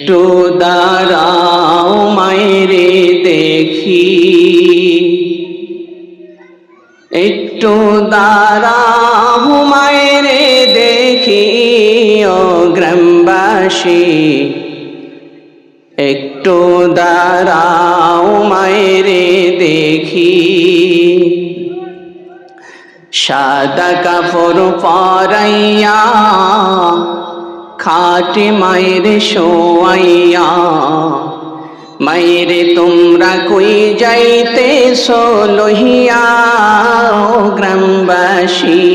একটু দাঁড়াও মায়েরে দেখি, একটু দাঁড়াও মায়েরে দেখি ও গ্রামবাসী, একটু দাঁড়াও মায়েরে দেখি। সাদা কাপড় পরাইয়া খাটে মায়ের শোয়াইয়া, মায়েরে তোমরা কই যাইতেছো লহিয়া ও গ্রামবাসী,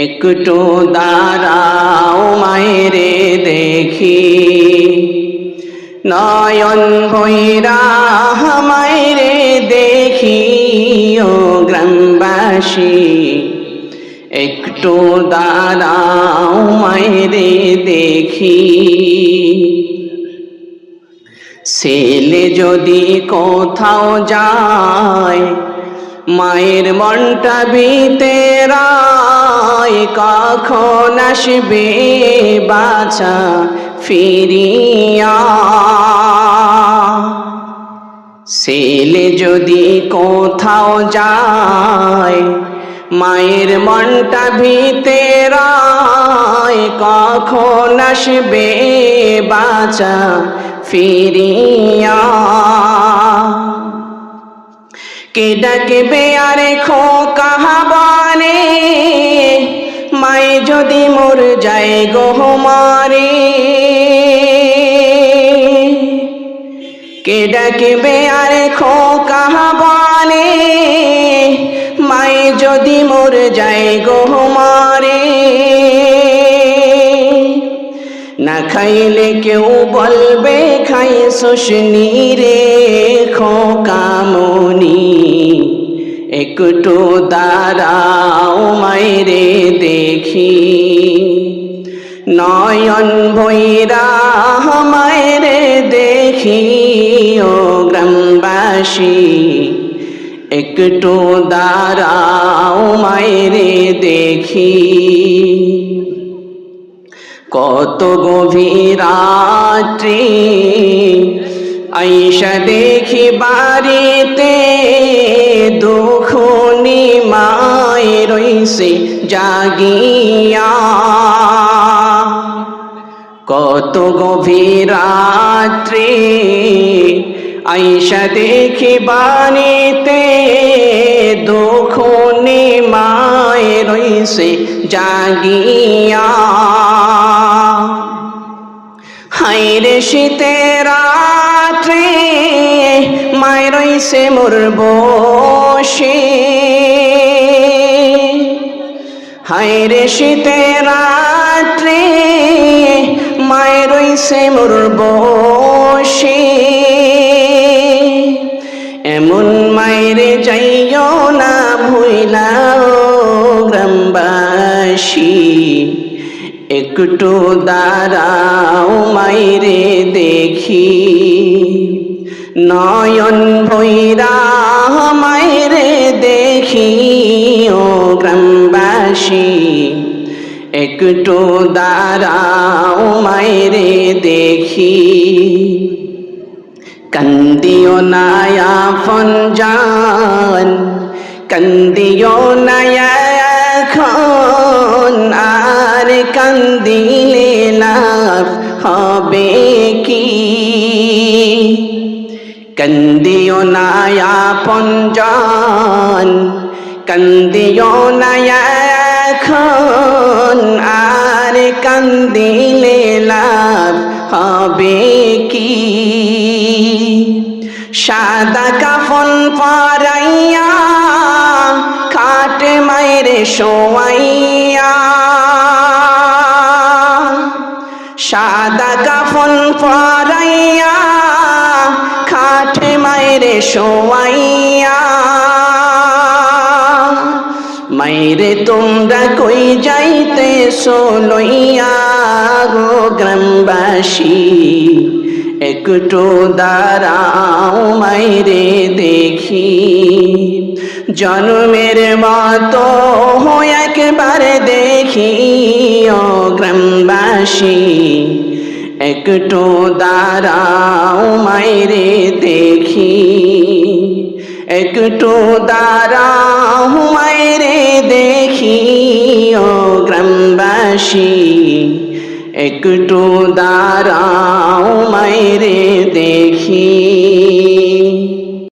একটু দাঁড়াও মায়েরে দেখি। নয়ন ভৈরা মায়েরে দেখি ও গ্রামবাসী, একটু দাঁড়াও মায়েরে দেখি। ছেলে যদি কোথাও যায় মায়ের মনটা ভিতরায়, কখন আসবে বাছা ফিরিয়া। ছেলে যদি কোথাও যায় মায়ের মনটা ভিতরায়, কখন আসবে বাছা ফিরিয়া। কে ডাকবে আরে খোকা বলে, মায়ে যদি মোর যায় গো মারে। কে ডাকবে আরে খোকা বলে, মায়ে যদি মোর যায় গো মারে। না খাইলে কেউ বলবে খাইছস রে খোকামনি, একটু দাঁড়াও মায়েরে দেখি। নয়ন ভৈরা মায়েরে দেখি ও গ্রামবাসী, একটু দাঁড়াও মায়েরে দেখি। কত গভীর রাত্রি আইসা দেখি বাড়িতে, দুখুনি মায়ে রইছে জাগিয়া। কত গভীর রাত্রি আইসা দেখি বাড়িতে, দুখুনি মায়ে রইছে জাগিয়া। হায়রে শীতের রাত্রে মায়ে রইছে মোর বসে, হায়রে শীতের রাত্রে মায়ে রইছে মোর বসে। এমন মায়েরে যাইও না ভুইলা ও গ্রামবাসী, একটু দাঁড়াও মায়েরে দেখি। নয়ন ভৈরা মায়েরে দেখি ও গ্রামবাসী, একটু দাঁড়াও মায়েরে দেখি। কান্দিও না আপন জান, কান্দিও না এখন, আর কান্দিলে লাভ হবে কি। কান্দিও না আপন জান, কান্দিও না এখন, আর কান্দিলে লাভ হবে কি। সাদা কাফন পরাইয়া খাটে মায়েরে শোয়াইয়া, সাদা কাফন পরাইয়া খাটে মায়েরে শোয়াইয়া। মায়েরে তোমরা কই যাইতেছো লইয়া গো গ্রামবাসী, একটু দাঁড়াও মায়েরে দেখি। জন্মের মতো একবার দেখি ও গ্রামবাসী, একটু দাঁড়াও মাইরে দেখি, একটু দাঁড়াও মাইরে দেখি ও গ্রামবাসী, একটু দাঁড়াও মাইরে দেখি।